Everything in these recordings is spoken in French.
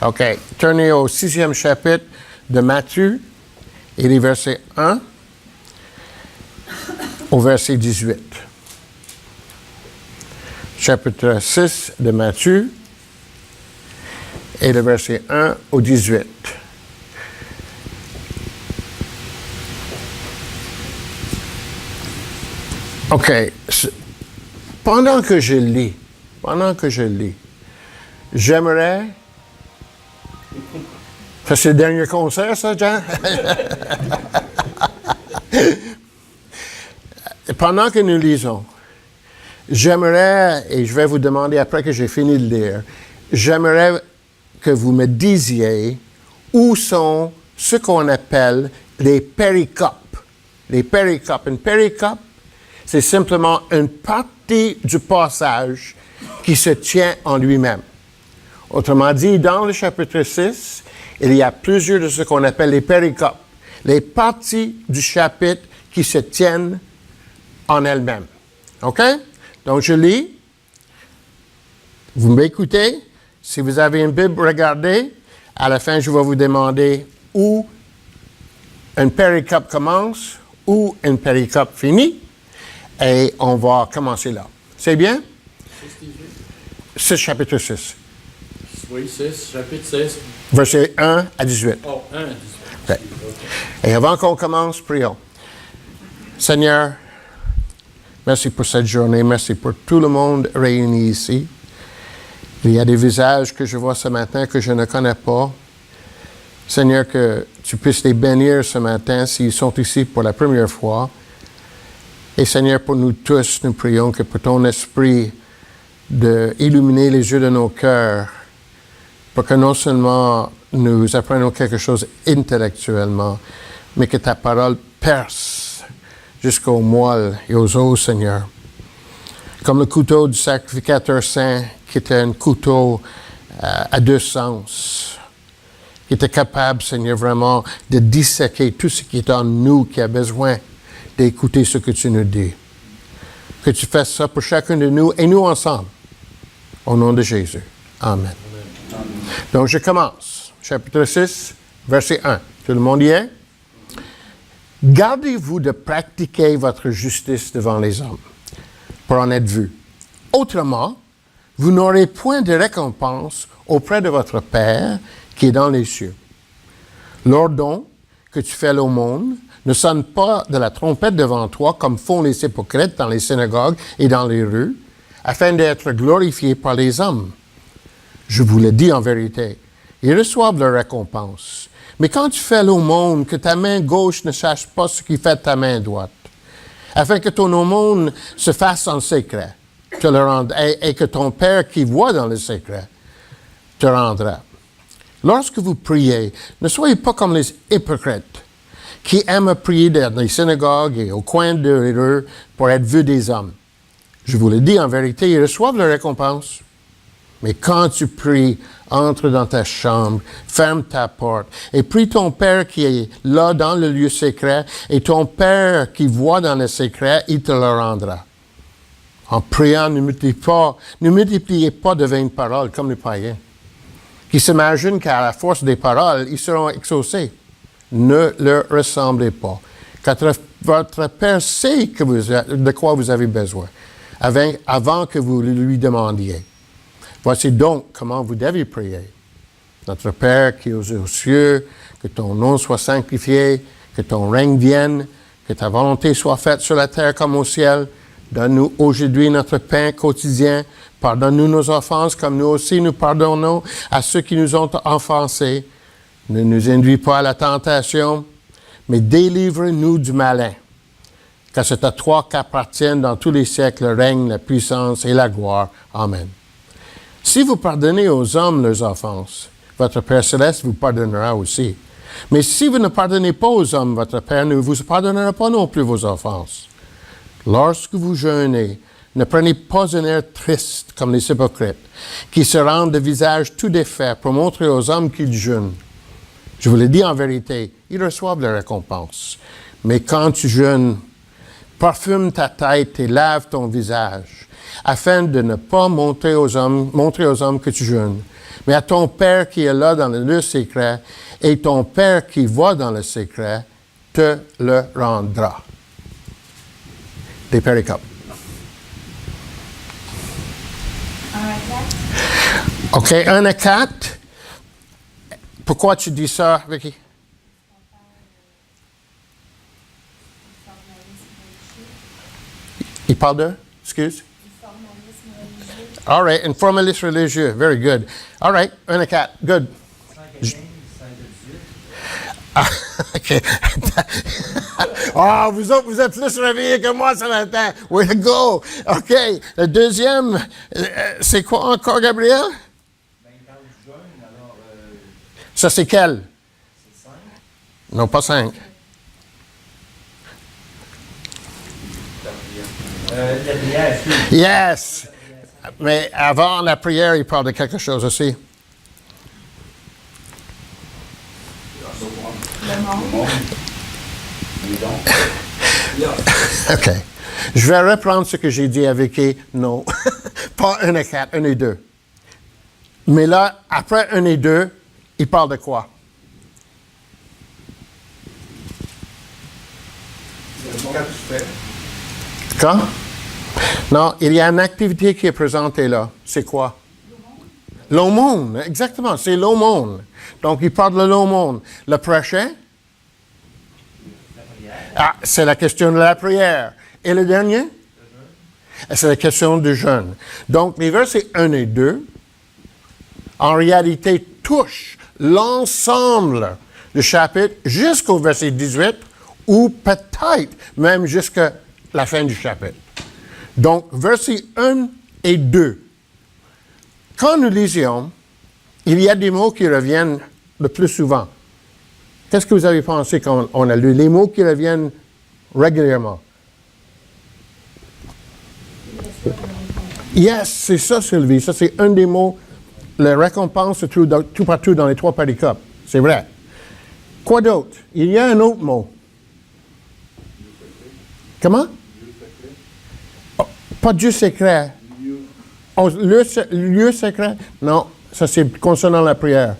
OK. Tournez au 6e chapitre de Matthieu et les versets 1 au verset 18. Chapitre 6 de Matthieu et le verset 1 au 18. OK. Pendant que je lis, j'aimerais... Ça, c'est le dernier concert, ça, Jean? Pendant que nous lisons, j'aimerais, et je vais vous demander après que j'ai fini de lire, j'aimerais que vous me disiez où sont ce qu'on appelle les péricopes. Les péricopes. Une péricope, c'est simplement une partie du passage qui se tient en lui-même. Autrement dit, dans le chapitre 6, il y a plusieurs de ce qu'on appelle les péricopes, les parties du chapitre qui se tiennent en elles-mêmes. OK? Donc, je lis. Vous m'écoutez. Si vous avez une Bible, regardez. À la fin, je vais vous demander où une péricope commence, où une péricope finit. Et on va commencer là. C'est bien? 6, chapitre 6. Oui, 6, chapitre 6. Verset 1 à 18. Oh, 1 à 18. Okay. Et avant qu'on commence, prions. Seigneur, merci pour cette journée. Merci pour tout le monde réuni ici. Il y a des visages que je vois ce matin que je ne connais pas. Seigneur, que tu puisses les bénir ce matin s'ils sont ici pour la première fois. Et Seigneur, pour nous tous, nous prions que pour ton esprit d'illuminer les yeux de nos cœurs, pour que non seulement nous apprenions quelque chose intellectuellement, mais que ta parole perce jusqu'aux moelles et aux os, Seigneur. Comme le couteau du sacrificateur saint, qui était un couteau à deux sens, qui était capable, Seigneur, vraiment de disséquer tout ce qui est en nous, qui a besoin d'écouter ce que tu nous dis. Que tu fasses ça pour chacun de nous et nous ensemble. Au nom de Jésus. Amen. Donc, je commence. Chapitre 6, verset 1. Tout le monde y est? Gardez-vous de pratiquer votre justice devant les hommes, pour en être vu. Autrement, vous n'aurez point de récompense auprès de votre Père qui est dans les cieux. L'ordon que tu fais à l'aumône ne sonne pas de la trompette devant toi, comme font les hypocrites dans les synagogues et dans les rues, afin d'être glorifiés par les hommes. Je vous le dis en vérité, ils reçoivent leur récompense. Mais quand tu fais l'aumône, que ta main gauche ne sache pas ce qui fait ta main droite, afin que ton aumône se fasse en secret, et que ton Père qui voit dans le secret te rendra. Lorsque vous priez, ne soyez pas comme les hypocrites, qui aiment prier dans les synagogues et au coin de rue pour être vus des hommes. Je vous le dis en vérité, ils reçoivent leur récompense. Mais quand tu pries, entre dans ta chambre, ferme ta porte, et prie ton Père qui est là dans le lieu secret, et ton Père qui voit dans le secret, il te le rendra. En priant, ne multipliez pas de vaines paroles comme les païens, qui s'imaginent qu'à la force des paroles, ils seront exaucés. Ne leur ressemblez pas, car votre Père sait de quoi vous avez besoin, avant que vous lui demandiez. Voici donc comment vous devez prier. Notre Père qui es aux cieux, que ton nom soit sanctifié, que ton règne vienne, que ta volonté soit faite sur la terre comme au ciel. Donne-nous aujourd'hui notre pain quotidien. Pardonne-nous nos offenses comme nous aussi nous pardonnons à ceux qui nous ont offensés. Ne nous induis pas à la tentation, mais délivre-nous du malin. Car c'est à toi qu'appartiennent dans tous les siècles le règne, la puissance et la gloire. Amen. Si vous pardonnez aux hommes leurs offenses, votre Père céleste vous pardonnera aussi. Mais si vous ne pardonnez pas aux hommes, votre Père ne vous pardonnera pas non plus vos offenses. Lorsque vous jeûnez, ne prenez pas un air triste comme les hypocrites, qui se rendent de visage tout défait pour montrer aux hommes qu'ils jeûnent. Je vous le dis en vérité, ils reçoivent leur récompense. Mais quand tu jeûnes, parfume ta tête et lave ton visage, afin de ne pas montrer aux hommes que tu jeûnes, mais à ton Père qui est là dans le secret, et ton Père qui voit dans le secret te le rendra. Des péricopes. 1 à 4. OK, 1 à 4. Pourquoi tu dis ça, Vicky? Il parle de? Excuse? All right, un formaliste religieux. Very good. All right, 1 à 4. Good. 5 à 15, 5 à 18. Ah, vous autres, vous êtes plus réveillés que moi ce matin. Way to go. OK. Le deuxième, c'est quoi encore, Gabriel? Ben, il parle du jeûne, alors Ça, c'est quel? c'est 5. Non, pas 5. La prière, excuse. Yes. Mais avant la prière, il parle de quelque chose aussi. Le monde. OK. Je vais reprendre ce que j'ai dit avec eux. Non. Pas 1 à 4, 1 et 2. Mais là, après 1 et 2, il parle de quoi? Quand? Non, il y a une activité qui est présentée là. C'est quoi? L'aumône, exactement, c'est l'aumône. Donc, il parle de l'aumône. Le prochain? Ah, c'est la question de la prière. Et le dernier? C'est la question du jeûne. Donc, les versets 1 et 2, en réalité, touchent l'ensemble du chapitre jusqu'au verset 18 ou peut-être même jusqu'à la fin du chapitre. Donc, versets 1 et 2. Quand nous lisions, il y a des mots qui reviennent le plus souvent. Qu'est-ce que vous avez pensé quand on a lu les mots qui reviennent régulièrement? Yes, c'est ça, Sylvie. Ça, c'est un des mots. La récompense se trouve tout partout dans les 3 péricopes. C'est vrai. Quoi d'autre? Il y a un autre mot. Comment? Oh, pas Dieu secret. Oh, lieu secret? Non, ça c'est concernant la prière.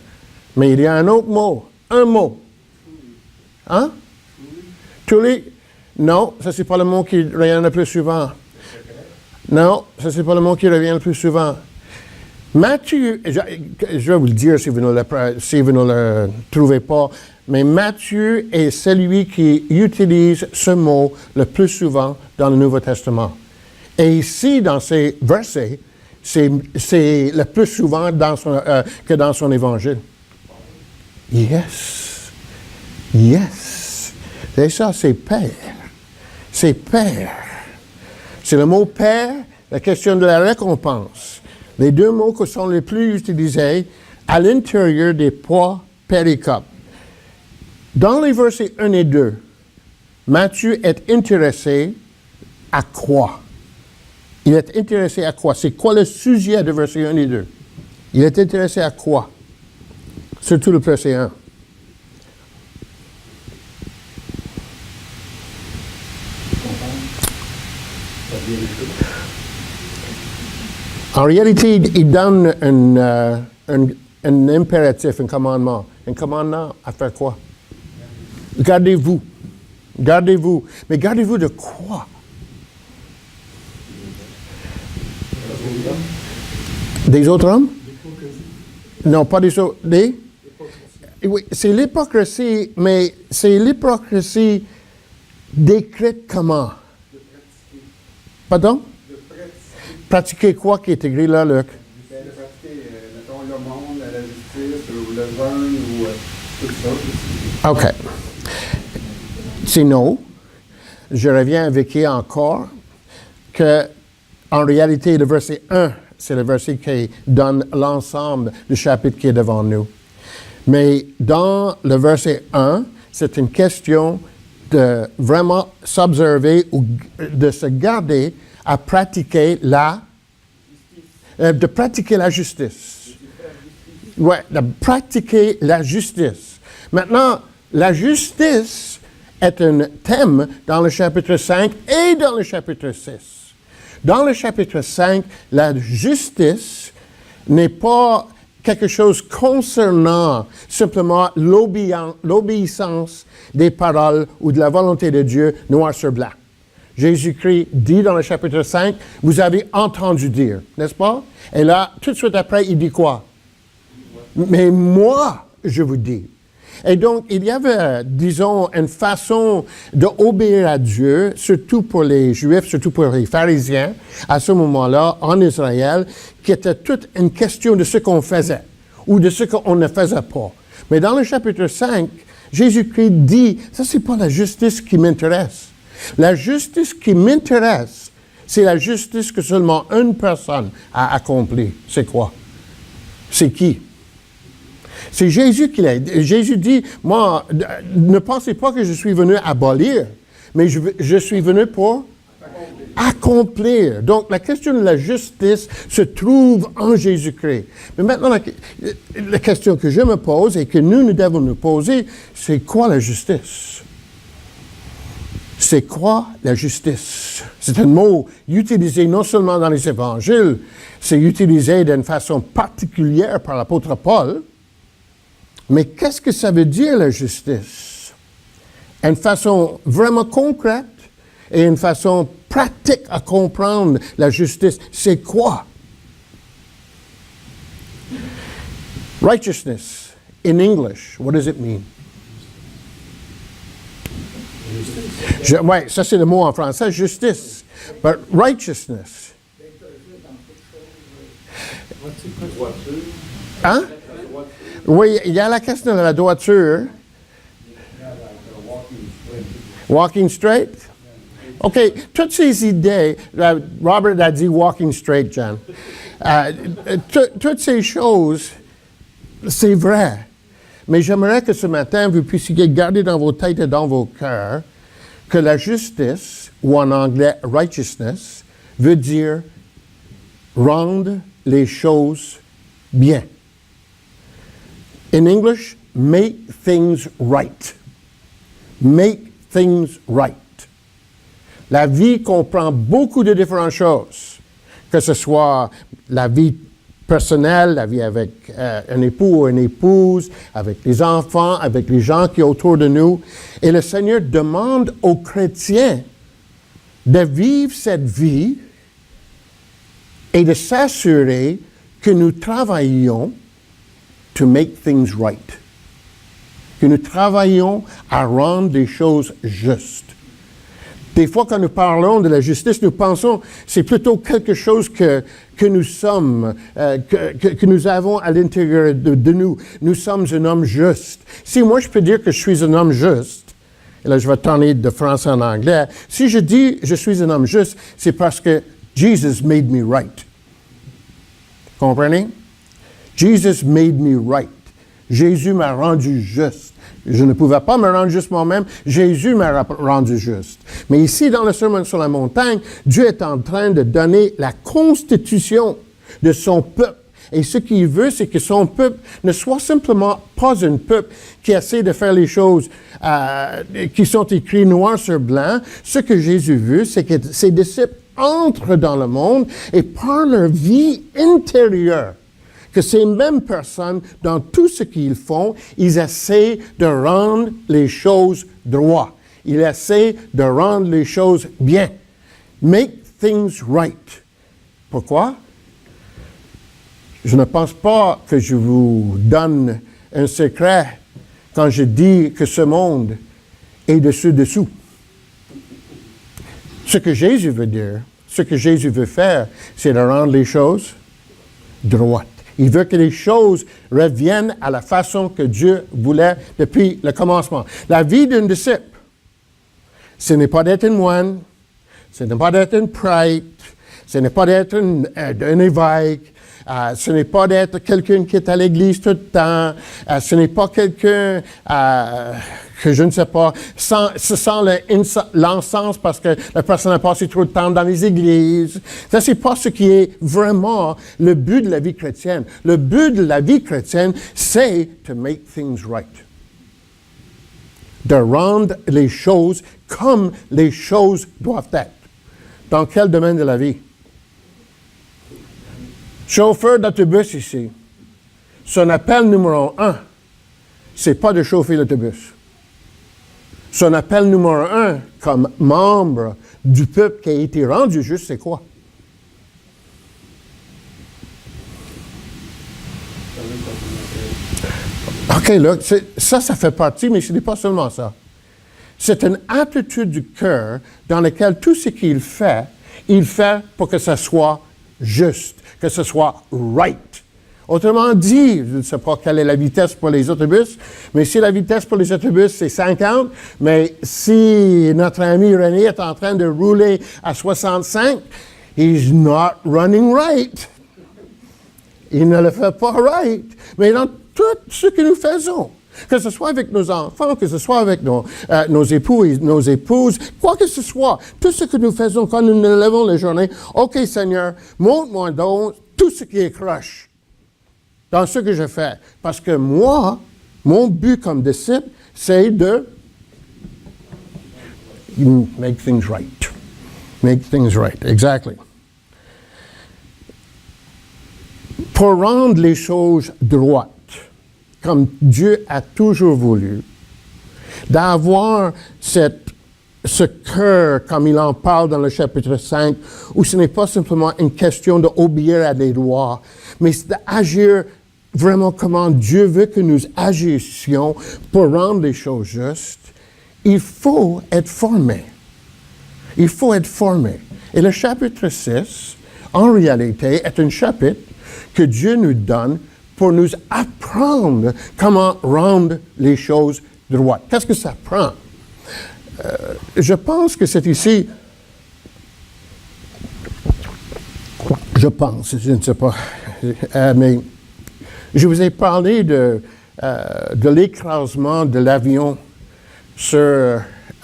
Mais il y a un autre mot. Un mot. Hein? Truly? Non, ça c'est pas le mot qui revient le plus souvent. Non, ça c'est pas le mot qui revient le plus souvent. Matthieu, je vais vous le dire si vous ne le trouvez pas, mais Matthieu est celui qui utilise ce mot le plus souvent dans le Nouveau Testament. Et ici, dans ces versets, c'est le plus souvent que dans son évangile. Yes. Yes. C'est ça, c'est Père. C'est Père. C'est le mot Père, la question de la récompense. Les 2 mots qui sont les plus utilisés à l'intérieur des 3 péricopes. Dans les versets 1 et 2, Matthieu est intéressé à quoi? Il est intéressé à quoi? C'est quoi le sujet de versets 1 et 2? Il est intéressé à quoi? Surtout le verset 1. En réalité, il donne un impératif, un commandement. Un commandement à faire quoi? Gardez-vous. Gardez-vous. Mais gardez-vous de quoi? Des autres hommes? Non, pas des autres. Oui, c'est l'hypocrisie, mais c'est l'hypocrisie décrite comment? Pardon? Pratiquer quoi qui est écrit là, Luc? De pratiquer, mettons, le monde, la justice, ou le jeûne, ou tout ça. OK. Sinon, je reviens avec qui encore que, en réalité, le verset 1, c'est le verset qui donne l'ensemble du chapitre qui est devant nous. Mais dans le verset 1, c'est une question de vraiment s'observer ou de se garder à pratiquer de pratiquer la justice. Oui, de pratiquer la justice. Maintenant, la justice est un thème dans le chapitre 5 et dans le chapitre 6. Dans le chapitre 5, la justice n'est pas quelque chose concernant simplement l'obéissance des paroles ou de la volonté de Dieu noir sur blanc. Jésus-Christ dit dans le chapitre 5, « Vous avez entendu dire », n'est-ce pas? Et là, tout de suite après, il dit quoi? « Mais moi, je vous dis ». Et donc, il y avait, disons, une façon d'obéir à Dieu, surtout pour les Juifs, surtout pour les pharisiens, à ce moment-là, en Israël, qui était toute une question de ce qu'on faisait ou de ce qu'on ne faisait pas. Mais dans le chapitre 5, Jésus-Christ dit, ça, c'est pas la justice qui m'intéresse. La justice qui m'intéresse, c'est la justice que seulement une personne a accomplie. C'est quoi? C'est qui? C'est Jésus qui l'a dit. Jésus dit, moi, ne pensez pas que je suis venu abolir, mais je suis venu pour accomplir. Donc, la question de la justice se trouve en Jésus-Christ. Mais maintenant, la question que je me pose et que nous devons nous poser, c'est quoi la justice? C'est quoi la justice? C'est un mot utilisé non seulement dans les évangiles, c'est utilisé d'une façon particulière par l'apôtre Paul. Mais qu'est-ce que ça veut dire, la justice? Une façon vraiment concrète et une façon pratique à comprendre la justice, c'est quoi? Righteousness, in English, what does it mean? Oui, ça c'est le mot en français, justice. But righteousness. Hein? Oui, il y a la question de la droiture. Walking straight? OK, toutes ces idées, Robert a dit walking straight, John. Toutes ces choses, c'est vrai. Mais j'aimerais que ce matin, vous puissiez garder dans vos têtes et dans vos cœurs que la justice, ou en anglais righteousness, veut dire rendre les choses bien. In English, make things right. Make things right. La vie comprend beaucoup de différentes choses, que ce soit la vie personnelle, la vie avec un époux ou une épouse, avec les enfants, avec les gens qui sont autour de nous. Et le Seigneur demande aux chrétiens de vivre cette vie et de s'assurer que nous travaillons to make things right. Que nous travaillons à rendre les choses justes. Des fois, quand nous parlons de la justice, nous pensons que c'est plutôt quelque chose que nous sommes, que nous avons à l'intérieur de nous. Nous sommes un homme juste. Si moi, je peux dire que je suis un homme juste, et là, je vais tourner de français en anglais. Si je dis je suis un homme juste, c'est parce que Jesus made me right. Comprenez? Jesus made me right. Jésus m'a rendu juste. Je ne pouvais pas me rendre juste moi-même. Jésus m'a rendu juste. Mais ici, dans le Sermon sur la montagne, Dieu est en train de donner la constitution de son peuple. Et ce qu'il veut, c'est que son peuple ne soit simplement pas un peuple qui essaie de faire les choses qui sont écrites noir sur blanc. Ce que Jésus veut, c'est que ses disciples entrent dans le monde et par leur vie intérieure, que ces mêmes personnes, dans tout ce qu'ils font, ils essaient de rendre les choses droites. Ils essaient de rendre les choses bien. Make things right. Pourquoi? Je ne pense pas que je vous donne un secret quand je dis que ce monde est dessus-dessous. Ce que Jésus veut dire, ce que Jésus veut faire, c'est de rendre les choses droites. Il veut que les choses reviennent à la façon que Dieu voulait depuis le commencement. La vie d'un disciple, ce n'est pas d'être un moine, ce n'est pas d'être un prêtre, ce n'est pas d'être un évêque, ce n'est pas d'être quelqu'un qui est à l'église tout le temps, ce n'est pas quelqu'un que je ne sais pas, se sent l'encens parce que la personne a passé trop de temps dans les églises. Ça, c'est pas ce qui est vraiment le but de la vie chrétienne. Le but de la vie chrétienne, c'est to make things right. De rendre les choses comme les choses doivent être. Dans quel domaine de la vie? Chauffeur d'autobus ici. son appel numéro 1, c'est pas de chauffer l'autobus. Son appel numéro 1, comme membre du peuple qui a été rendu juste, c'est quoi? OK, là, ça fait partie, mais ce n'est pas seulement ça. C'est une attitude du cœur dans laquelle tout ce qu'il fait pour que ça soit juste, que ce soit right. Autrement dit, je ne sais pas quelle est la vitesse pour les autobus, mais si la vitesse pour les autobus, c'est 50, mais si notre ami René est en train de rouler à 65, he's not running right. Il ne le fait pas right. Mais dans tout ce que nous faisons, que ce soit avec nos enfants, que ce soit avec nos époux et nos épouses, quoi que ce soit, tout ce que nous faisons quand nous nous levons la journée, OK Seigneur, montre-moi donc tout ce qui est croche dans ce que je fais. Parce que moi, mon but comme disciple, c'est de make things right. Make things right, exactly. Pour rendre les choses droites, comme Dieu a toujours voulu, d'avoir ce cœur, comme il en parle dans le chapitre 5, où ce n'est pas simplement une question d'obéir à des lois, mais c'est d'agir vraiment comment Dieu veut que nous agissions pour rendre les choses justes. Il faut être formé. Il faut être formé. Et le chapitre 6, en réalité, est un chapitre que Dieu nous donne pour nous apprendre comment rendre les choses droites. Qu'est-ce que ça prend? Je pense que c'est ici, je ne sais pas, mais je vous ai parlé de l'écrasement de l'avion sur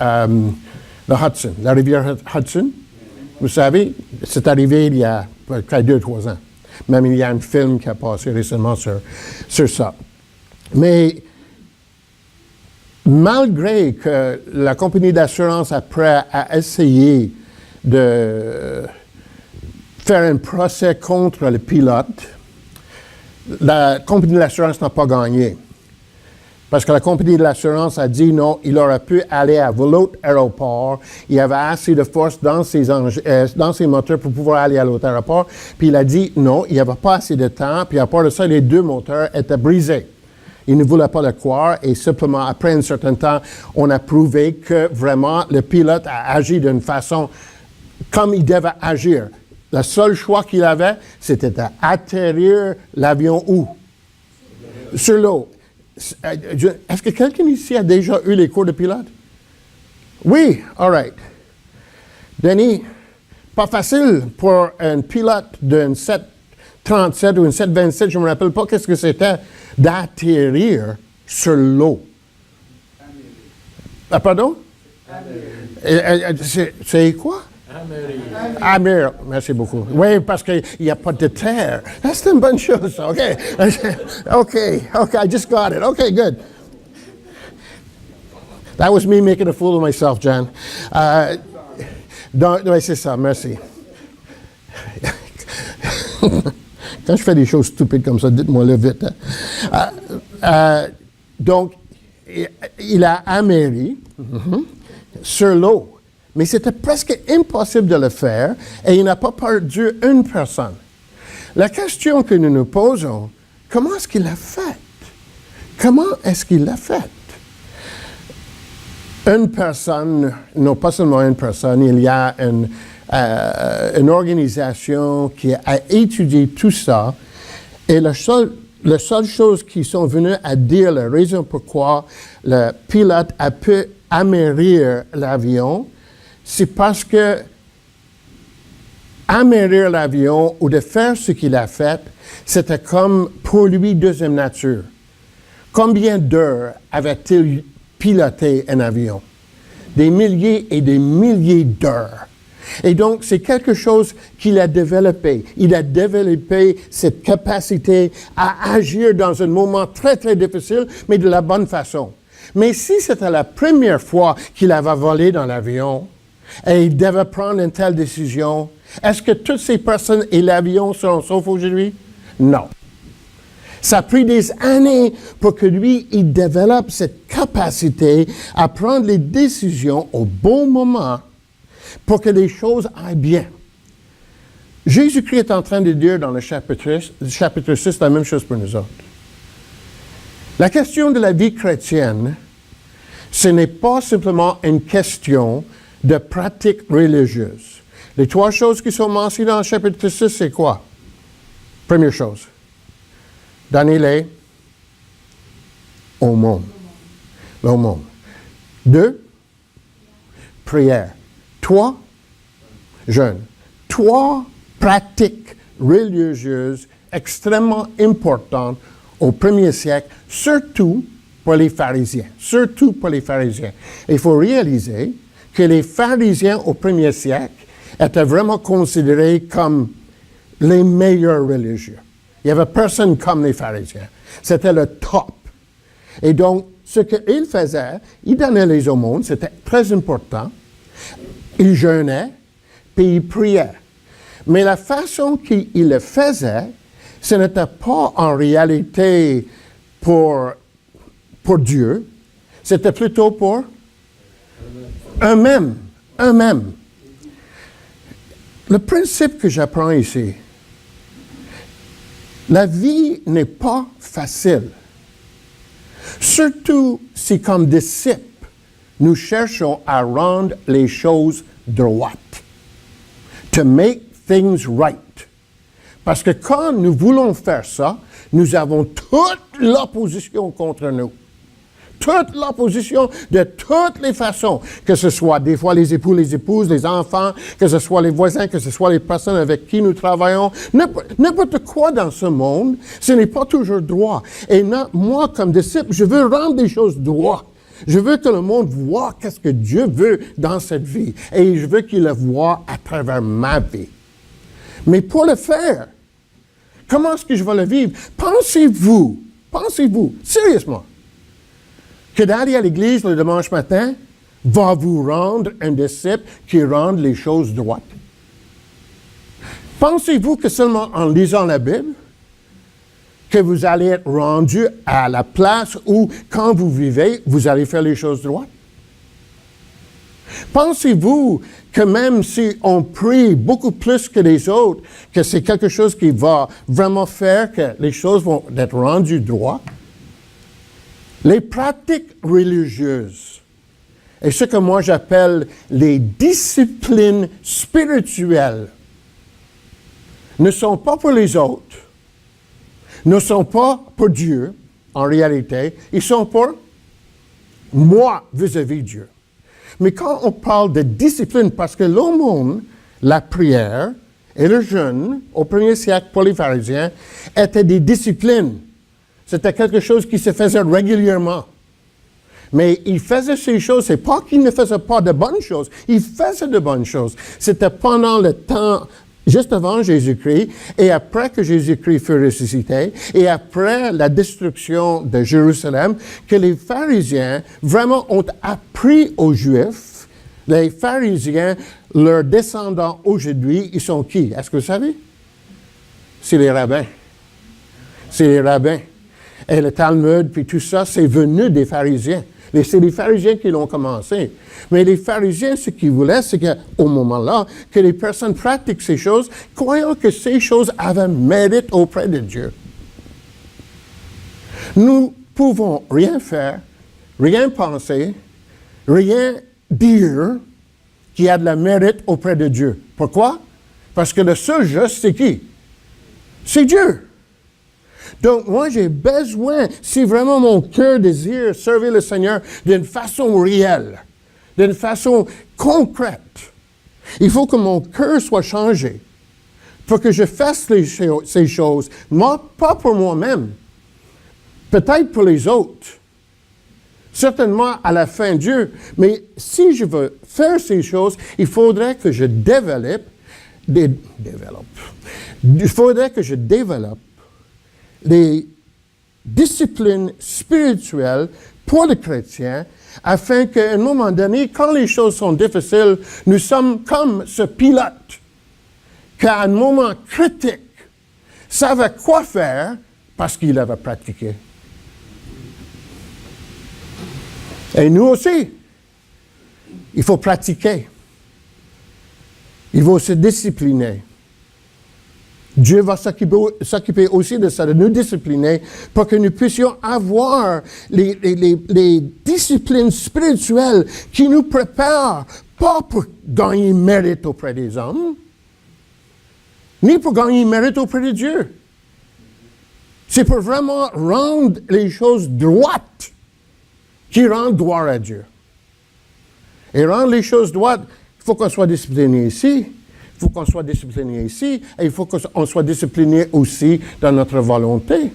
le Hudson, la rivière Hudson. Vous savez, c'est arrivé il y a près de 2-3 ans. Même il y a un film qui a passé récemment sur ça. Mais malgré que la compagnie d'assurance après a essayé de faire un procès contre le pilote, la compagnie d'assurance n'a pas gagné. Parce que la compagnie de l'assurance a dit non, il aurait pu aller à l'autre aéroport. Il y avait assez de force dans ses moteurs pour pouvoir aller à l'autre aéroport. Puis il a dit non, il n'y avait pas assez de temps. Puis à part de ça, les deux moteurs étaient brisés. Il ne voulait pas le croire. Et simplement, après un certain temps, on a prouvé que vraiment le pilote a agi d'une façon comme il devait agir. Le seul choix qu'il avait, c'était d'atterrir l'avion où? Sur l'eau. Est-ce que quelqu'un ici a déjà eu les cours de pilote? Oui, all right. Denis, pas facile pour un pilote d'une 737 ou une 727, je ne me rappelle pas qu'est-ce que c'était, d'atterrir sur l'eau. Ah, pardon? C'est quoi? Amérir. Merci beaucoup. Oui, parce qu'il n'y a pas de terre. C'est une bonne chose, OK. OK, I just got it. OK, good. That was me making a fool of myself, John. Oui, c'est ça, merci. Quand je fais des choses stupides comme ça, dites-moi-le vite. Donc, il a améri sur l'eau. Mais c'était presque impossible de le faire et il n'a pas perdu une personne. La question que nous nous posons, comment est-ce qu'il l'a fait? Comment est-ce qu'il l'a fait? Une personne, non pas seulement une personne, il y a une organisation qui a étudié tout ça et la seule chose qu'ils sont venus à dire, la raison pourquoi le pilote a pu amérir l'avion, c'est parce que amérir l'avion ou de faire ce qu'il a fait, c'était comme pour lui deuxième nature. Combien d'heures avait-il piloté un avion? Des milliers et des milliers d'heures. Et donc, c'est quelque chose qu'il a développé. Il a développé cette capacité à agir dans un moment très, très difficile, mais de la bonne façon. Mais si c'était la première fois qu'il avait volé dans l'avion, et il devait prendre une telle décision, est-ce que toutes ces personnes et l'avion seront saufs aujourd'hui? Non. Ça a pris des années pour que lui, il développe cette capacité à prendre les décisions au bon moment pour que les choses aillent bien. Jésus-Christ est en train de dire dans le chapitre 6 la même chose pour nous autres. La question de la vie chrétienne, ce n'est pas simplement une question de pratique religieuse. Les 3 choses qui sont mentionnées dans le chapitre 6, c'est quoi? Première chose, donner-les au monde. L'aumône. 2, prière. 3, jeûne. 3 pratiques religieuses extrêmement importantes au 1er siècle, surtout pour les pharisiens. Surtout pour les pharisiens. Il faut réaliser que les pharisiens au 1er siècle étaient vraiment considérés comme les meilleurs religieux. Il n'y avait personne comme les pharisiens. C'était le top. Et donc, ce qu'ils faisaient, ils donnaient les aumônes, c'était très important. Ils jeûnaient, puis ils priaient. Mais la façon qu'ils le faisaient, ce n'était pas en réalité pour Dieu, c'était plutôt pour eux-mêmes. Eux-mêmes. Le principe que j'apprends ici, la vie n'est pas facile. Surtout si, comme disciples, nous cherchons à rendre les choses droites. To make things right. Parce que quand nous voulons faire ça, nous avons toute l'opposition contre nous. Toute l'opposition de toutes les façons, que ce soit des fois les époux, les épouses, les enfants, que ce soit les voisins, que ce soit les personnes avec qui nous travaillons, n'importe quoi dans ce monde, ce n'est pas toujours droit. Et moi, comme disciple, je veux rendre les choses droites. Je veux que le monde voit qu'est-ce que Dieu veut dans cette vie. Et je veux qu'il le voie à travers ma vie. Mais pour le faire, comment est-ce que je vais le vivre? Pensez-vous, sérieusement, que d'aller à l'église le dimanche matin va vous rendre un disciple qui rende les choses droites? Pensez-vous que seulement en lisant la Bible, que vous allez être rendu à la place où, quand vous vivez, vous allez faire les choses droites? Pensez-vous que même si on prie beaucoup plus que les autres, que c'est quelque chose qui va vraiment faire que les choses vont être rendues droites? Les pratiques religieuses et ce que moi j'appelle les disciplines spirituelles ne sont pas pour les autres, ne sont pas pour Dieu, en réalité, ils sont pour moi vis-à-vis de Dieu. Mais quand on parle de discipline, parce que l'aumône, la prière et le jeûne, au 1er siècle pour les pharisiens, étaient des disciplines. C'était quelque chose qui se faisait régulièrement. Mais ils faisaient ces choses, c'est pas qu'ils ne faisaient pas de bonnes choses, ils faisaient de bonnes choses. C'était pendant le temps, juste avant Jésus-Christ, et après que Jésus-Christ fut ressuscité, et après la destruction de Jérusalem, que les pharisiens vraiment ont appris aux Juifs. Les pharisiens, leurs descendants aujourd'hui, ils sont qui? Est-ce que vous savez? C'est les rabbins. C'est les rabbins. Et le Talmud, puis tout ça, c'est venu des pharisiens. C'est les pharisiens qui l'ont commencé. Mais les pharisiens, ce qu'ils voulaient, c'est qu'au moment-là, que les personnes pratiquent ces choses, croyant que ces choses avaient mérite auprès de Dieu. Nous pouvons rien faire, rien penser, rien dire qui a de la mérite auprès de Dieu. Pourquoi? Parce que le seul juste, c'est qui? C'est Dieu. Donc, moi, j'ai besoin, si vraiment mon cœur désire servir le Seigneur d'une façon réelle, d'une façon concrète, il faut que mon cœur soit changé pour que je fasse ces choses, pas pour moi-même, peut-être pour les autres, certainement à la fin de Dieu, mais si je veux faire ces choses, il faudrait que je développe les disciplines spirituelles pour le chrétien, afin qu'à un moment donné, quand les choses sont difficiles, nous sommes comme ce pilote, qu'à un moment critique, savait quoi faire, parce qu'il avait pratiqué. Et nous aussi, il faut pratiquer. Il faut se discipliner. Dieu va s'occuper aussi de ça, de nous discipliner pour que nous puissions avoir les disciplines spirituelles qui nous préparent, pas pour gagner mérite auprès des hommes, ni pour gagner mérite auprès de Dieu. C'est pour vraiment rendre les choses droites qui rendent gloire à Dieu. Et rendre les choses droites, il faut qu'on soit discipliné ici. Il faut qu'on soit discipliné ici et il faut qu'on soit discipliné aussi dans notre volonté.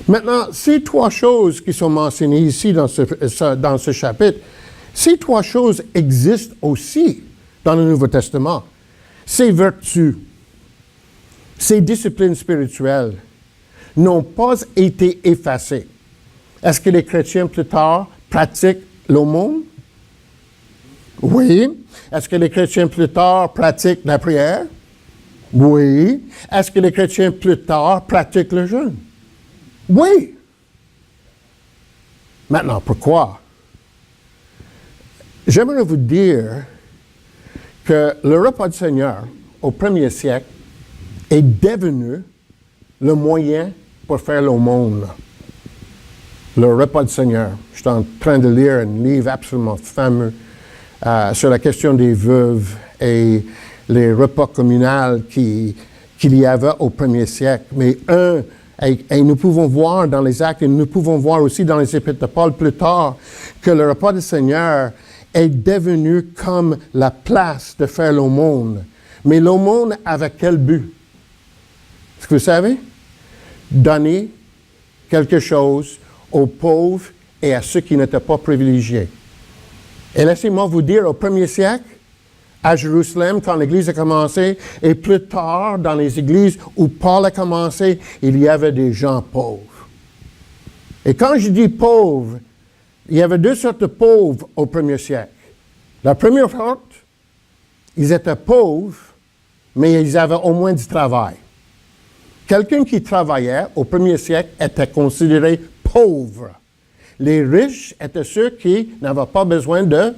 Maintenant, ces trois choses qui sont mentionnées ici dans ce chapitre, ces trois choses existent aussi dans le Nouveau Testament. Ces vertus, ces disciplines spirituelles n'ont pas été effacées. Est-ce que les chrétiens plus tard pratiquent l'aumône? Oui. Est-ce que les chrétiens plus tard pratiquent la prière? Oui. Est-ce que les chrétiens plus tard pratiquent le jeûne? Oui. Maintenant, pourquoi? J'aimerais vous dire que le repas du Seigneur, au 1er siècle, est devenu le moyen pour faire l'aumône. Le repas du Seigneur. Je suis en train de lire un livre absolument fameux sur la question des veuves et les repas communaux qu'il y avait au 1er siècle. Mais et nous pouvons voir dans les actes, et nous pouvons voir aussi dans les épîtres de Paul plus tard, que le repas du Seigneur est devenu comme la place de faire l'aumône. Mais l'aumône avec quel but? Est-ce que vous savez? Donner quelque chose aux pauvres et à ceux qui n'étaient pas privilégiés. Et laissez-moi vous dire, au 1er siècle, à Jérusalem, quand l'Église a commencé, et plus tard, dans les églises où Paul a commencé, il y avait des gens pauvres. Et quand je dis pauvres, il y avait deux sortes de pauvres au 1er siècle. La première sorte, ils étaient pauvres, mais ils avaient au moins du travail. Quelqu'un qui travaillait au 1er siècle était considéré pauvre. Les riches étaient ceux qui n'avaient pas besoin de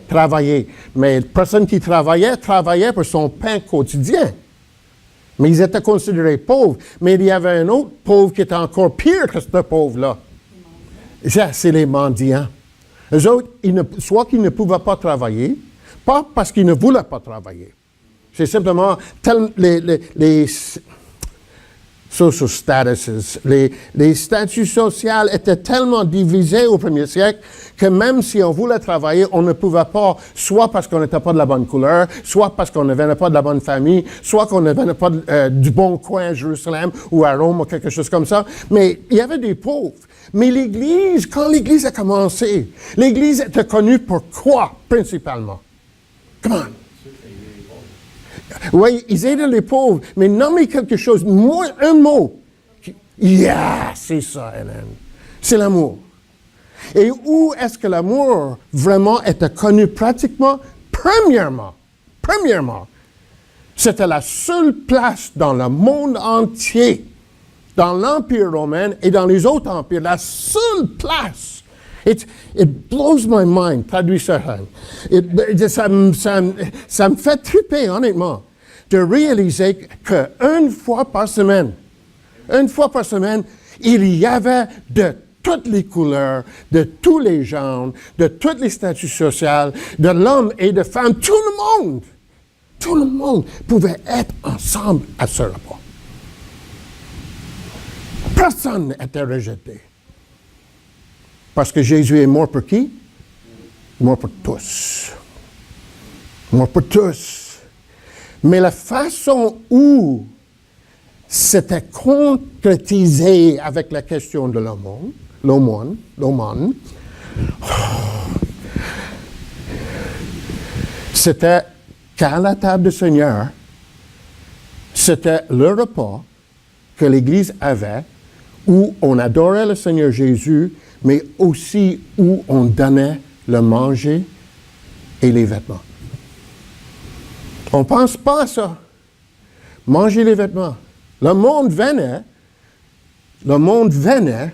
travailler. Mais la personne qui travaillait pour son pain quotidien. Mais ils étaient considérés pauvres. Mais il y avait un autre pauvre qui était encore pire que ce pauvre-là. Ça, c'est les mendiants. Eux autres, soit qu'ils ne pouvaient pas travailler, pas parce qu'ils ne voulaient pas travailler. C'est simplement les social statuses. Les statuts sociaux étaient tellement divisés au 1er siècle que même si on voulait travailler, on ne pouvait pas, soit parce qu'on n'était pas de la bonne couleur, soit parce qu'on ne venait pas de la bonne famille, soit qu'on ne venait pas du bon coin à Jérusalem ou à Rome ou quelque chose comme ça. Mais il y avait des pauvres. Mais l'Église, quand l'Église a commencé, l'Église était connue pour quoi, principalement? Come on. Oui, ils aidaient les pauvres, mais nommer quelque chose, moins un mot. Yeah, c'est ça, Hélène. C'est l'amour. Et où est-ce que l'amour vraiment était connu pratiquement? Premièrement, c'était la seule place dans le monde entier, dans l'Empire romain et dans les autres empires, la seule place. It blows my mind, traduis ça. Ça me fait triper, honnêtement, de réaliser qu'une fois par semaine, il y avait de toutes les couleurs, de tous les genres, de tous les statuts sociaux, de l'homme et de femme, tout le monde pouvait être ensemble à ce repas. Personne n'était rejeté. Parce que Jésus est mort pour qui? Mort pour tous. Mort pour tous. Mais la façon où c'était concrétisé avec la question de l'aumône, c'était qu'à la table du Seigneur, c'était le repas que l'Église avait où on adorait le Seigneur Jésus, mais aussi où on donnait le manger et les vêtements. On ne pense pas à ça. Manger les vêtements. Le monde venait Le monde venait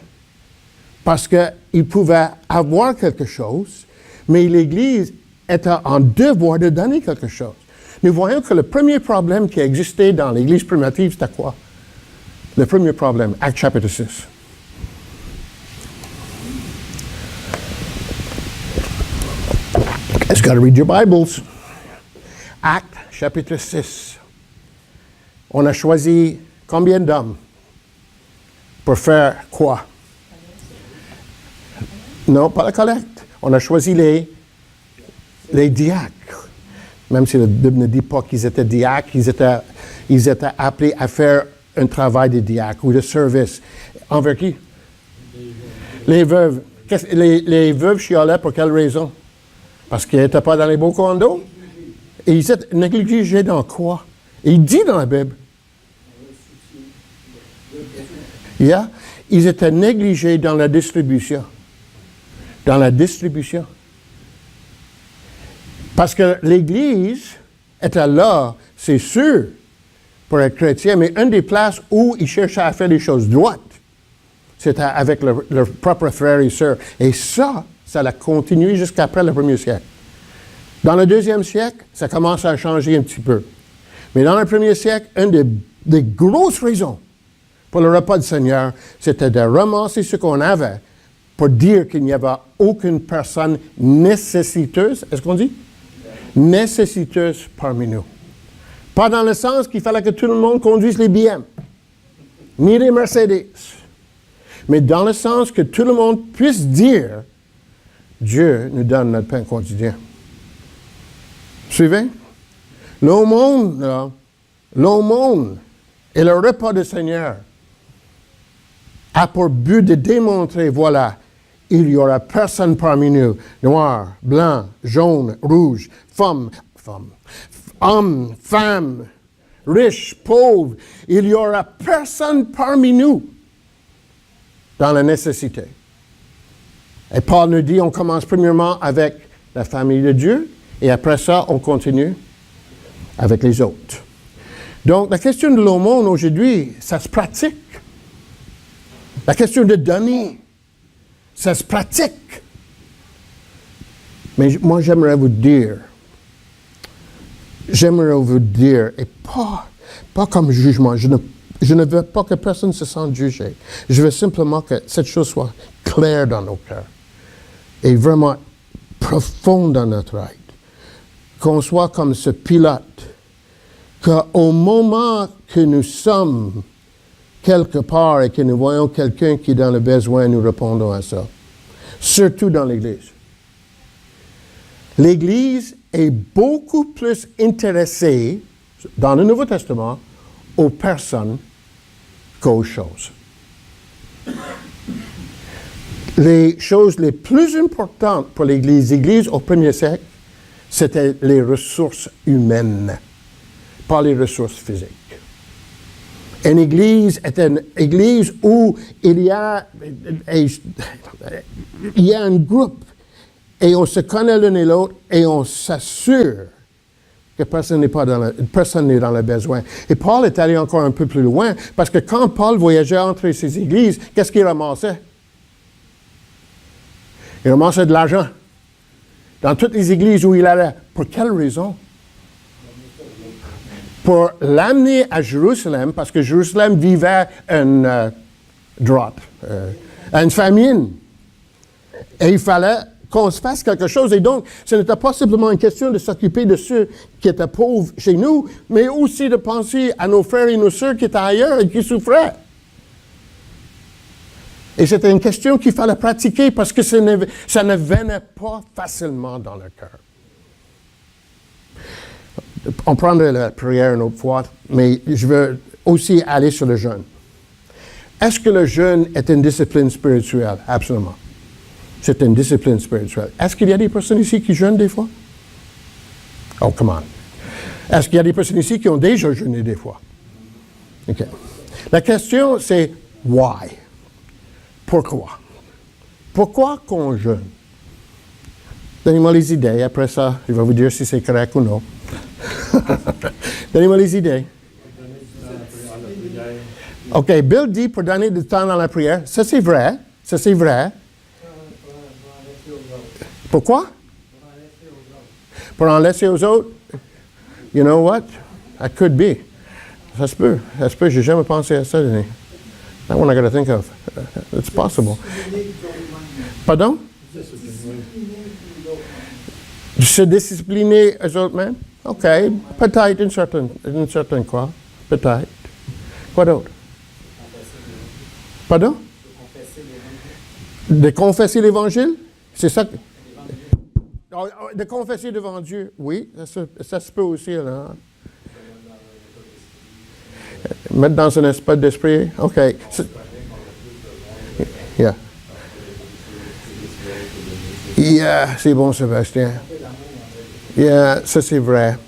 parce qu'il pouvait avoir quelque chose, mais l'Église était en devoir de donner quelque chose. Nous voyons que le premier problème qui existait dans l'Église primitive, c'était quoi? Le premier problème, Actes chapitre 6. You got to read your Bibles. Actes chapitre 6. On a choisi combien d'hommes pour faire quoi? Non, pas la collecte. On a choisi les diacres. Même si la Bible ne dit pas qu'ils étaient diacres, ils étaient appelés à faire un travail de diacre ou de service. Envers qui? Les veuves. Les veuves chialaient pour quelle raison? Parce qu'ils n'étaient pas dans les beaux condos. Et ils étaient négligés dans quoi? Il dit dans la Bible. Yeah. Ils étaient négligés dans la distribution. Dans la distribution. Parce que l'Église était là, c'est sûr, pour être chrétien, mais une des places où ils cherchaient à faire les choses droites, c'était avec leurs propres frères et sœurs. Et ça a continué jusqu'après le 1er siècle. Dans le 2e siècle, ça commence à changer un petit peu. Mais dans le 1er siècle, une des grosses raisons pour le repas du Seigneur, c'était de ramasser ce qu'on avait pour dire qu'il n'y avait aucune personne nécessiteuse, est-ce qu'on dit? Nécessiteuse parmi nous. Pas dans le sens qu'il fallait que tout le monde conduise les BM, ni les Mercedes, mais dans le sens que tout le monde puisse dire Dieu nous donne notre pain quotidien. Suivez? L'aumône et le repas du Seigneur a pour but de démontrer, voilà, il n'y aura personne parmi nous, noir, blanc, jaune, rouge, homme, femme, riche, pauvre. Il n'y aura personne parmi nous dans la nécessité. Et Paul nous dit, on commence premièrement avec la famille de Dieu, et après ça, on continue avec les autres. Donc, la question de l'aumône aujourd'hui, ça se pratique. La question de donner, ça se pratique. Mais moi, j'aimerais vous dire, et pas comme jugement, je ne veux pas que personne se sente jugé. Je veux simplement que cette chose soit claire dans nos cœurs et vraiment profonde dans notre être. Qu'on soit comme ce pilote, qu'au moment que nous sommes quelque part et que nous voyons quelqu'un qui est dans le besoin, nous répondons à ça. Surtout dans l'Église. L'Église est beaucoup plus intéressée, dans le Nouveau Testament, aux personnes qu'aux choses. Les choses les plus importantes pour l'Église au 1er siècle, c'était les ressources humaines, pas les ressources physiques. Une église est une église où il y a un groupe et on se connaît l'un et l'autre et on s'assure que personne n'est dans le besoin. Et Paul est allé encore un peu plus loin parce que quand Paul voyageait entre ces églises, qu'est-ce qu'il ramassait? Il ramassait de l'argent dans toutes les églises où il allait. Pour quelle raison? Pour l'amener à Jérusalem, parce que Jérusalem vivait une drought, une famine. Et il fallait qu'on se fasse quelque chose. Et donc, ce n'était pas simplement une question de s'occuper de ceux qui étaient pauvres chez nous, mais aussi de penser à nos frères et nos sœurs qui étaient ailleurs et qui souffraient. Et c'était une question qu'il fallait pratiquer parce que ça ne venait pas facilement dans le cœur. On prendrait la prière une autre fois, mais je veux aussi aller sur le jeûne. Est-ce que le jeûne est une discipline spirituelle? Absolument. C'est une discipline spirituelle. Est-ce qu'il y a des personnes ici qui jeûnent des fois? Oh, come on. Est-ce qu'il y a des personnes ici qui ont déjà jeûné des fois? OK. La question, c'est why? Pourquoi? Pourquoi qu'on jeûne? Donnez-moi les idées. Après ça, je vais vous dire si c'est correct ou non. OK, Bill dit pour donner du temps dans la prière. Ça, c'est vrai. Ça, c'est vrai. Pourquoi? Pour en laisser aux autres. You know what? That could be. Ça se peut. Ça se peut. J'ai jamais pensé à ça, Denis. That one I got to think of. It's possible. Pardon? Se discipliner eux autres mêmes? OK. Peut-être une certaine quoi. Peut-être. Quoi d'autre? Pardon? De confesser l'Évangile? C'est ça? De confesser devant Dieu, oui, ça se peut aussi. Là. Mettre dans un espace d'esprit, OK. Yeah. Yeah, c'est bon, Sébastien. Yeah, ça c'est vrai.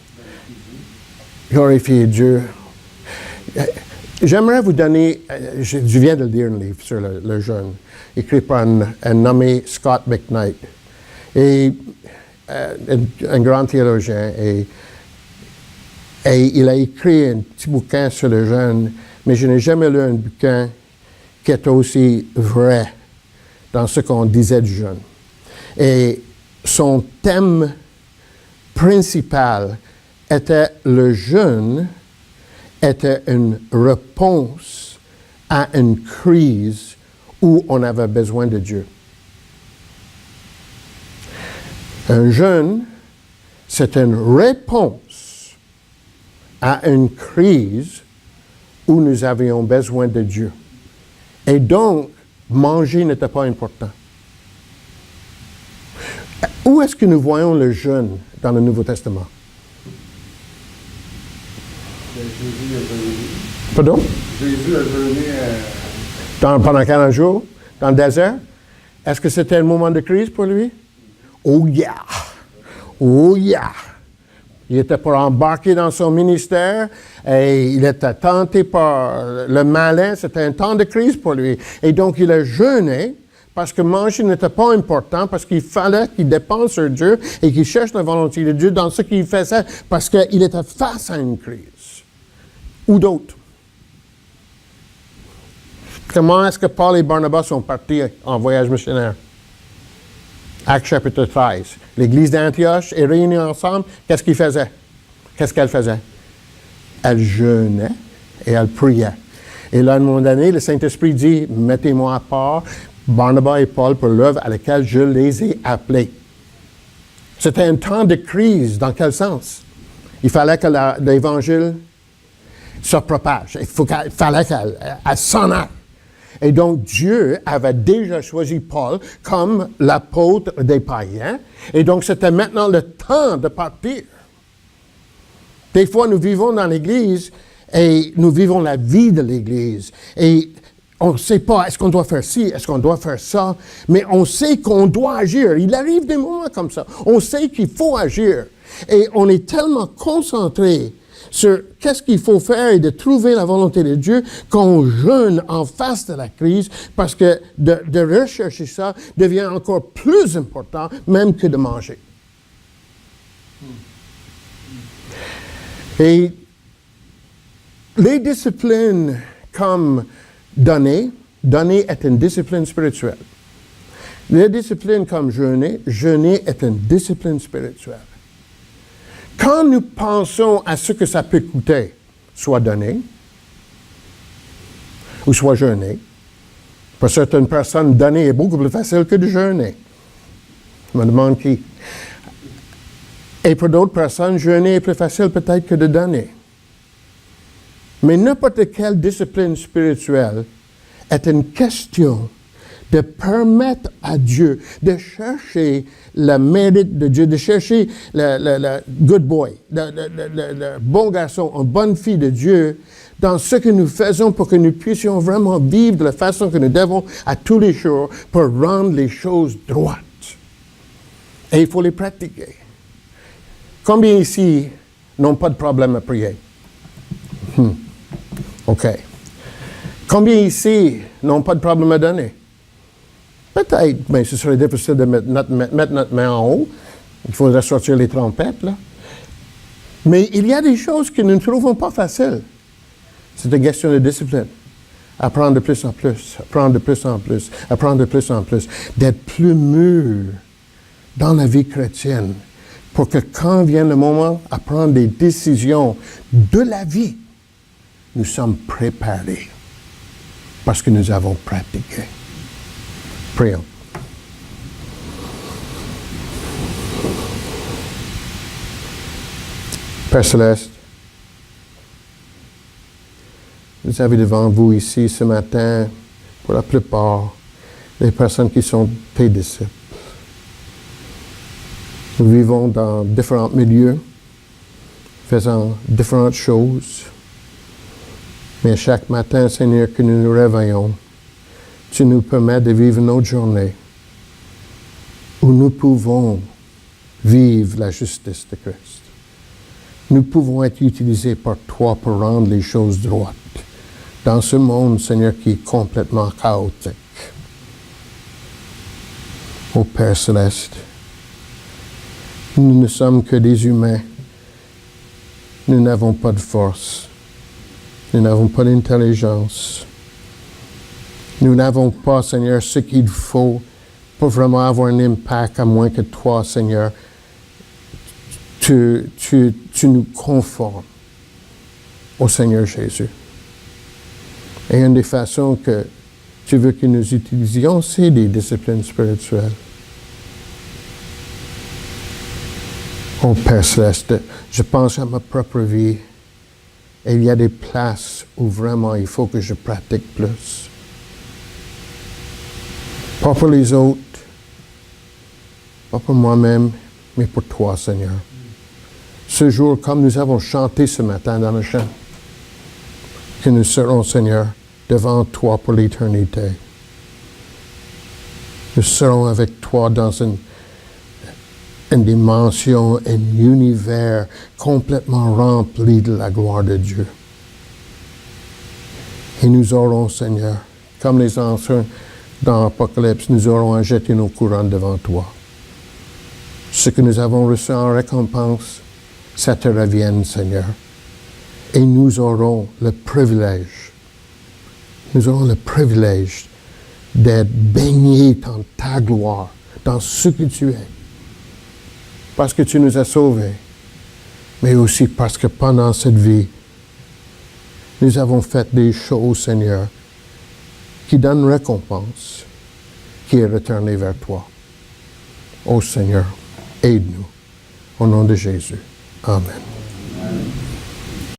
Glorifier Dieu. J'aimerais vous donner, je viens de lire un livre sur le jeûne, écrit par un nommé Scott McKnight. Et un grand théologien, et il a écrit un petit bouquin sur le jeûne, mais je n'ai jamais lu un bouquin qui est aussi vrai dans ce qu'on disait du jeûne. Et son thème principal était le jeûne était une réponse à une crise où on avait besoin de Dieu. Un jeûne, c'est une réponse à une crise où nous avions besoin de Dieu. Et donc, manger n'était pas important. Où est-ce que nous voyons le jeûne dans le Nouveau Testament? Jésus a jeûné. Pardon? Jésus a jeûné Pendant 40 jours, dans le désert. Est-ce que c'était un moment de crise pour lui? Oh yeah! Oh yeah! Il était pour embarquer dans son ministère et il était tenté par le malin. C'était un temps de crise pour lui. Et donc, il a jeûné parce que manger n'était pas important, parce qu'il fallait qu'il dépende sur Dieu et qu'il cherche la volonté de Dieu dans ce qu'il faisait, parce qu'il était face à une crise. Ou d'autres. Comment est-ce que Paul et Barnabas sont partis en voyage missionnaire? Actes chapitre 13. L'église d'Antioche est réunie ensemble. Qu'est-ce qu'ils faisaient? Qu'est-ce qu'elle faisait? Elle jeûnait et elle priait. Et là, à un moment donné, le Saint-Esprit dit, mettez-moi à part Barnabas et Paul pour l'œuvre à laquelle je les ai appelés. C'était un temps de crise. Dans quel sens? Il fallait que l'Évangile se propage. Il fallait qu'elle s'en aille. Et donc, Dieu avait déjà choisi Paul comme l'apôtre des païens. Et donc, c'était maintenant le temps de partir. Des fois, nous vivons dans l'Église et nous vivons la vie de l'Église. Et on ne sait pas, est-ce qu'on doit faire ci, est-ce qu'on doit faire ça, mais on sait qu'on doit agir. Il arrive des moments comme ça. On sait qu'il faut agir. Et on est tellement concentré sur qu'est-ce qu'il faut faire et de trouver la volonté de Dieu qu'on jeûne en face de la crise, parce que de rechercher ça devient encore plus important même que de manger. Et les disciplines comme donner est une discipline spirituelle. Les disciplines comme jeûner est une discipline spirituelle. Quand nous pensons à ce que ça peut coûter, soit donner, ou soit jeûner, pour certaines personnes, donner est beaucoup plus facile que de jeûner. Je me demande qui. Et pour d'autres personnes, jeûner est plus facile peut-être que de donner. Mais n'importe quelle discipline spirituelle est une question de permettre à Dieu de chercher le mérite de Dieu, de chercher le good boy, le bon garçon, une bonne fille de Dieu dans ce que nous faisons pour que nous puissions vraiment vivre de la façon que nous devons à tous les jours pour rendre les choses droites. Et il faut les pratiquer. Combien ici n'ont pas de problème à prier? OK. Combien ici n'ont pas de problème à donner? Peut-être, mais ce serait difficile de mettre notre main en haut. Il faudrait sortir les trompettes, là. Mais il y a des choses que nous ne trouvons pas faciles. C'est une question de discipline. apprendre de plus en plus, apprendre de plus en plus, apprendre de plus en plus, d'être plus mûrs dans la vie chrétienne, pour que quand vient le moment à prendre des décisions de la vie, nous sommes préparés, parce que nous avons pratiqué. Prions. Père Céleste, vous avez devant vous ici ce matin, pour la plupart, les personnes qui sont tes disciples. Nous vivons dans différents milieux, faisant différentes choses, mais chaque matin, Seigneur, que nous nous réveillons, tu nous permets de vivre notre journée où nous pouvons vivre la justice de Christ. Nous pouvons être utilisés par toi pour rendre les choses droites dans ce monde, Seigneur, qui est complètement chaotique. Ô Père Céleste, nous ne sommes que des humains. Nous n'avons pas de force. Nous n'avons pas d'intelligence. Nous n'avons pas, Seigneur, ce qu'il faut pour vraiment avoir un impact, à moins que toi, Seigneur, tu nous conformes au Seigneur Jésus. Et une des façons que tu veux que nous utilisions, c'est des disciplines spirituelles. Oh Père Céleste, je pense à ma propre vie. Et il y a des places où vraiment il faut que je pratique plus. Pas pour les autres, pas pour moi-même, mais pour toi, Seigneur. Ce jour, comme nous avons chanté ce matin dans le chant, que nous serons, Seigneur, devant toi pour l'éternité. Nous serons avec toi dans une dimension, un univers complètement rempli de la gloire de Dieu. Et nous aurons, Seigneur, comme les anciens dans l'Apocalypse, nous aurons à jeter nos couronnes devant toi. Ce que nous avons reçu en récompense, ça te revienne, Seigneur. Et nous aurons le privilège d'être baignés dans ta gloire, dans ce que tu es. Parce que tu nous as sauvés, mais aussi parce que pendant cette vie, nous avons fait des choses, Seigneur, qui donnent récompense, qui est retournée vers toi. Ô Seigneur, aide-nous. Au nom de Jésus. Amen.